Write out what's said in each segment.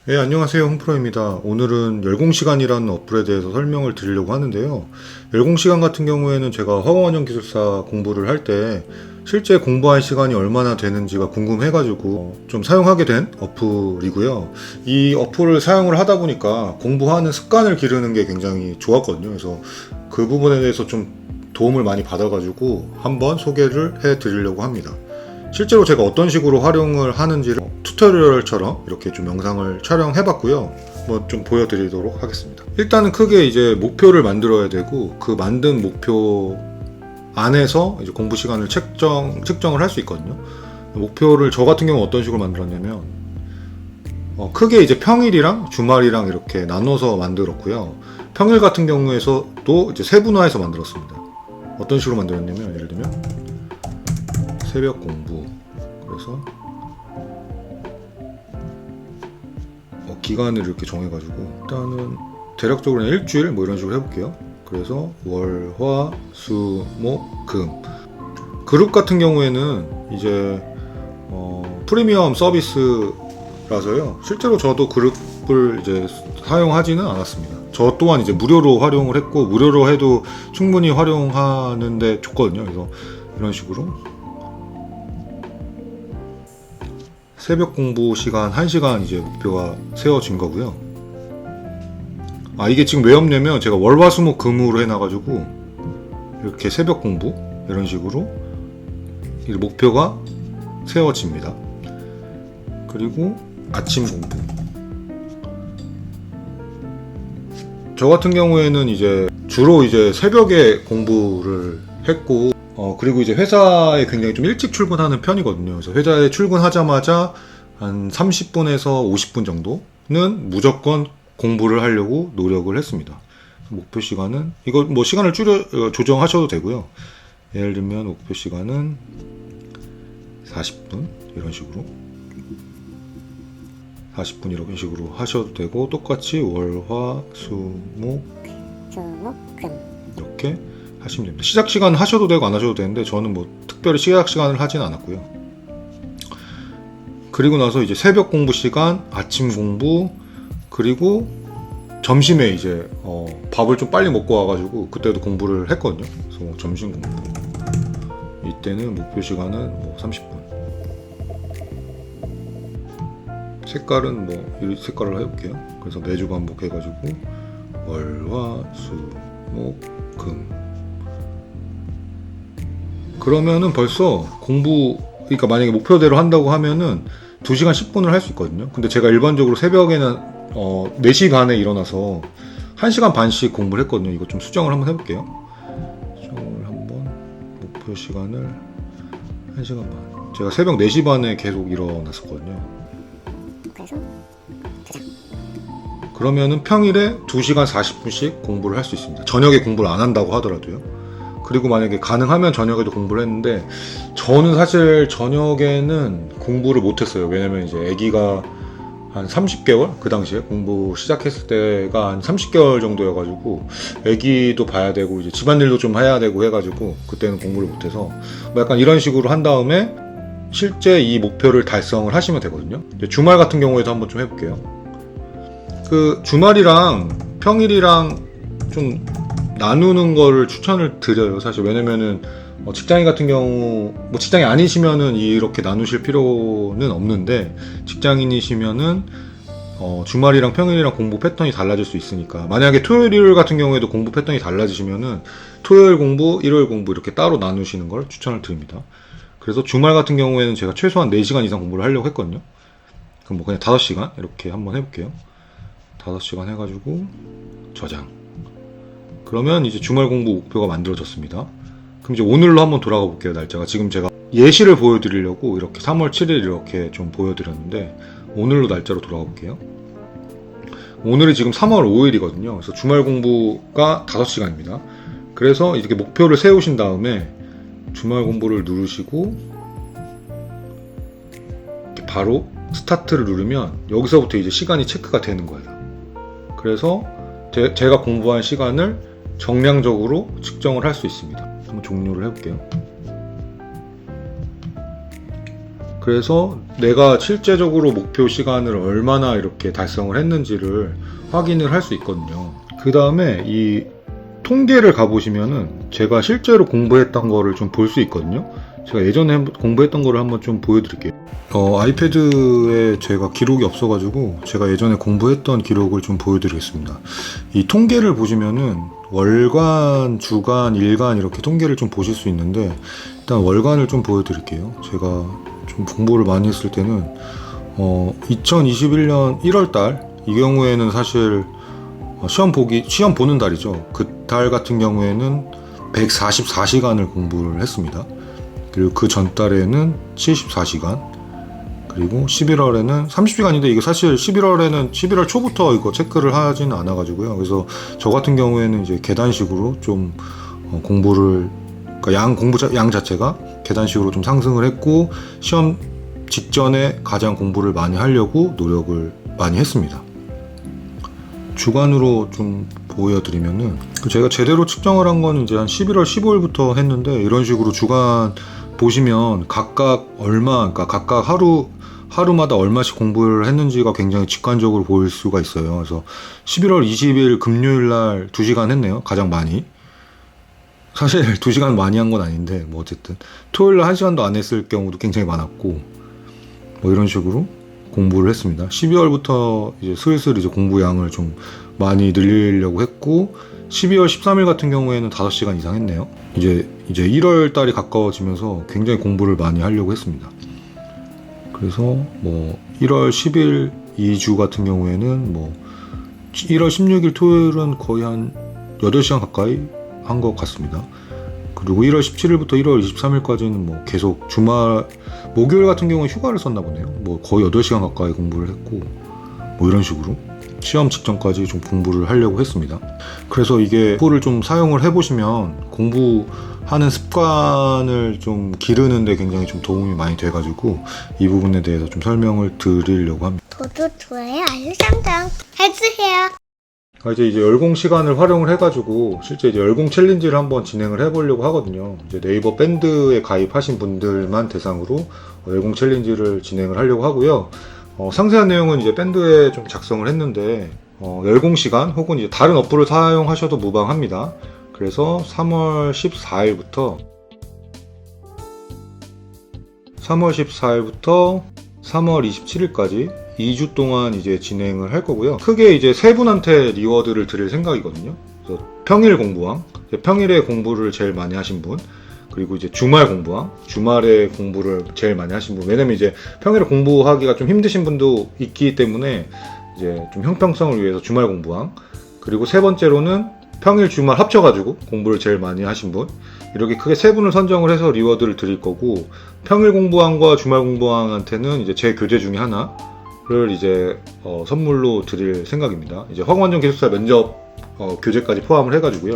네, 안녕하세요. 홍프로입니다. 오늘은 열공시간이라는 어플에 대해서 설명을 드리려고 하는데요. 열공시간 같은 경우에는 제가 화공원형 기술사 공부를 할 때 실제 공부한 시간이 얼마나 되는지가 궁금해가지고 좀 사용하게 된 어플이고요. 이 어플을 사용을 하다 보니까 공부하는 습관을 기르는 게 굉장히 좋았거든요. 그래서 그 부분에 대해서 좀 도움을 많이 받아가지고 한번 소개를 해드리려고 합니다. 실제로 제가 어떤 식으로 활용을 하는지를 튜토리얼처럼 이렇게 좀 영상을 촬영해 봤고요. 좀 보여드리도록 하겠습니다. 일단은 크게 이제 목표를 만들어야 되고, 그 만든 목표 안에서 이제 공부 시간을 측정을 할 수 있거든요. 목표를 저 같은 경우 어떤 식으로 만들었냐면, 크게 이제 평일이랑 주말이랑 이렇게 나눠서 만들었고요. 평일 같은 경우에서도 이제 세분화해서 만들었습니다. 어떤 식으로 만들었냐면, 예를 들면 새벽 공부, 그래서 기간을 이렇게 정해가지고 일단은 대략적으로는 일주일 뭐 이런 식으로 해볼게요. 그래서 월, 화, 수, 목, 금. 그룹 같은 경우에는 이제 프리미엄 서비스라서요. 실제로 저도 그룹을 이제 사용하지는 않았습니다. 저 또한 이제 무료로 활용을 했고, 무료로 해도 충분히 활용하는데 좋거든요. 그래서 이런 식으로 새벽 공부 시간 1시간 이제 목표가 세워진 거고요. 이게 지금 왜 없냐면 제가 월화수목 금으로 해놔가지고 이렇게 새벽 공부 이런 식으로 목표가 세워집니다. 그리고 아침 공부. 저 같은 경우에는 이제 주로 이제 새벽에 공부를 했고, 그리고 이제 회사에 굉장히 좀 일찍 출근하는 편이거든요. 그래서 회사에 출근하자마자 한 30분에서 50분 정도는 무조건 공부를 하려고 노력을 했습니다. 목표 시간은, 이거 뭐 시간을 조정하셔도 되고요. 예를 들면 목표 시간은 40분, 이런 식으로. 40분 이런 식으로 하셔도 되고, 똑같이 월, 화, 수, 목, 금. 이렇게 하시면 됩니다. 시작 시간 하셔도 되고 안 하셔도 되는데 저는 뭐 특별히 시작 시간을 하진 않았고요. 그리고 나서 이제 새벽 공부 시간, 아침 공부, 그리고 점심에 이제 밥을 좀 빨리 먹고 와가지고 그때도 공부를 했거든요. 그래서 뭐 점심 공부. 이때는 목표 시간은 뭐 30분. 색깔은 뭐 이 색깔을 해볼게요. 그래서 매주 반복해가지고 월, 화, 수, 목, 금. 그러면은 벌써 그러니까 만약에 목표대로 한다고 하면은 2시간 10분을 할 수 있거든요. 근데 제가 일반적으로 새벽에는 4시 반에 일어나서 1시간 반씩 공부를 했거든요. 이거 좀 수정을 한번 해볼게요. 수정을 한번, 목표 시간을 1시간 반. 제가 새벽 4시 반에 계속 일어났었거든요. 그래서 그러면은 평일에 2시간 40분씩 공부를 할 수 있습니다. 저녁에 공부를 안 한다고 하더라도요. 그리고 만약에 가능하면 저녁에도 공부를 했는데, 저는 사실 저녁에는 공부를 못했어요. 왜냐면 이제 아기가 한 30개월? 그 당시에 공부 시작했을 때가 한 30개월 정도여가지고 아기도 봐야 되고 이제 집안일도 좀 해야 되고 해가지고 그때는 공부를 못해서 뭐 약간 이런 식으로 한 다음에 실제 이 목표를 달성을 하시면 되거든요. 주말 같은 경우에도 한번 좀 해볼게요. 그 주말이랑 평일이랑 좀 나누는 거를 추천을 드려요. 사실 왜냐면은 직장인 같은 경우, 뭐 직장이 아니시면은 이렇게 나누실 필요는 없는데, 직장인이시면은 주말이랑 평일이랑 공부 패턴이 달라질 수 있으니까, 만약에 토요일 일요일 같은 경우에도 공부 패턴이 달라지시면은 토요일 공부, 일요일 공부 이렇게 따로 나누시는 걸 추천을 드립니다. 그래서 주말 같은 경우에는 제가 최소한 4시간 이상 공부를 하려고 했거든요. 그럼 뭐 그냥 5시간 이렇게 한번 해볼게요. 5시간 해가지고 저장. 그러면 이제 주말 공부 목표가 만들어졌습니다. 그럼 이제 오늘로 한번 돌아가 볼게요. 날짜가 지금 제가 예시를 보여드리려고 이렇게 3월 7일 이렇게 좀 보여드렸는데, 오늘로 날짜로 돌아가 볼게요. 오늘이 지금 3월 5일이거든요. 그래서 주말 공부가 5시간입니다. 그래서 이렇게 목표를 세우신 다음에 주말 공부를 누르시고 바로 스타트를 누르면 여기서부터 이제 시간이 체크가 되는 거예요. 그래서 제가 공부한 시간을 정량적으로 측정을 할 수 있습니다. 한번 종료를 해볼게요. 그래서 내가 실제적으로 목표 시간을 얼마나 이렇게 달성을 했는지를 확인을 할 수 있거든요. 그 다음에 이 통계를 가보시면은 제가 실제로 공부했던 거를 좀 볼 수 있거든요. 제가 예전에 공부했던 거를 한번 좀 보여드릴게요. 아이패드에 제가 기록이 없어가지고 제가 예전에 공부했던 기록을 좀 보여드리겠습니다. 이 통계를 보시면은 월간, 주간, 일간 이렇게 통계를 좀 보실 수 있는데 일단 월간을 좀 보여드릴게요. 제가 좀 공부를 많이 했을 때는 2021년 1월달 이 경우에는 사실 시험 보는 달이죠. 그 달 같은 경우에는 144시간을 공부를 했습니다. 그리고 그 전달에는 74시간, 그리고 11월에는 30시간인데 이게 사실 11월 초부터 이거 체크를 하지는 않아가지고요. 그래서 저 같은 경우에는 이제 계단식으로 좀 공부를, 그러니까 양 자체가 계단식으로 좀 상승을 했고 시험 직전에 가장 공부를 많이 하려고 노력을 많이 했습니다. 주간으로 좀 보여드리면은 제가 제대로 측정을 한 거는 이제 한 11월 15일부터 했는데 이런 식으로 주간 보시면 각각 그러니까 각각 하루마다 얼마씩 공부를 했는지가 굉장히 직관적으로 보일 수가 있어요. 그래서 11월 20일 금요일 날 2시간 했네요. 가장 많이. 사실 2시간 많이 한 건 아닌데 뭐 어쨌든 토요일 날 1시간도 안 했을 경우도 굉장히 많았고 뭐 이런 식으로 공부를 했습니다. 12월부터 이제 슬슬 이제 공부 양을 좀 많이 늘리려고 했고 12월 13일 같은 경우에는 5시간 이상 했네요. 이제 1월 달이 가까워지면서 굉장히 공부를 많이 하려고 했습니다. 그래서 뭐 1월 10일 2주 같은 경우에는 뭐 1월 16일 토요일은 거의 한 8시간 가까이 한 것 같습니다. 그리고 1월 17일부터 1월 23일까지는 뭐 계속 목요일 같은 경우는 휴가를 썼나 보네요. 뭐 거의 8시간 가까이 공부를 했고 뭐 이런 식으로 시험 직전까지 좀 공부를 하려고 했습니다. 그래서 이게 공부를 좀 사용을 해보시면 공부하는 습관을 좀 기르는데 굉장히 좀 도움이 많이 돼가지고 이 부분에 대해서 좀 설명을 드리려고 합니다. 구독, 좋아요, 알림 설정 해주세요. 이제 열공 시간을 활용을 해가지고 실제 이제 열공 챌린지를 한번 진행을 해보려고 하거든요. 이제 네이버 밴드에 가입하신 분들만 대상으로 열공 챌린지를 진행을 하려고 하고요. 상세한 내용은 이제 밴드에 좀 작성을 했는데 열공 시간 혹은 이제 다른 어플을 사용하셔도 무방합니다. 그래서 3월 14일부터 3월 27일까지 2주 동안 이제 진행을 할 거고요. 크게 이제 세 분한테 리워드를 드릴 생각이거든요. 그래서 평일 공부왕, 평일에 공부를 제일 많이 하신 분, 그리고 이제 주말 공부왕, 주말에 공부를 제일 많이 하신 분. 왜냐면 이제 평일에 공부하기가 좀 힘드신 분도 있기 때문에 이제 좀 형평성을 위해서 주말 공부왕, 그리고 세 번째로는 평일 주말 합쳐가지고 공부를 제일 많이 하신 분, 이렇게 크게 세 분을 선정을 해서 리워드를 드릴 거고, 평일 공부왕과 주말 공부왕한테는 이제 제 교재 중에 하나를 이제 선물로 드릴 생각입니다. 이제 황원정 기숙사 면접 교재까지 포함을 해가지고요.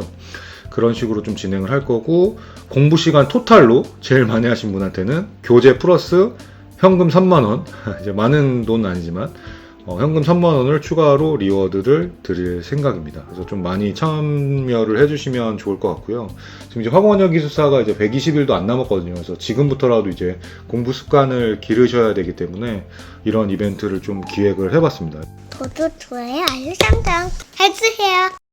그런 식으로 좀 진행을 할 거고, 공부 시간 토탈로 제일 많이 하신 분한테는 교재 플러스 현금 3만원, 이제 많은 돈은 아니지만 현금 3만원을 추가로 리워드를 드릴 생각입니다. 그래서 좀 많이 참여를 해주시면 좋을 것 같고요. 지금 이제 황원영 기숙사가 이제 120일도 안 남았거든요. 그래서 지금부터라도 이제 공부 습관을 기르셔야 되기 때문에 이런 이벤트를 좀 기획을 해봤습니다. 구독, 좋아요, 알림 설정 해주세요.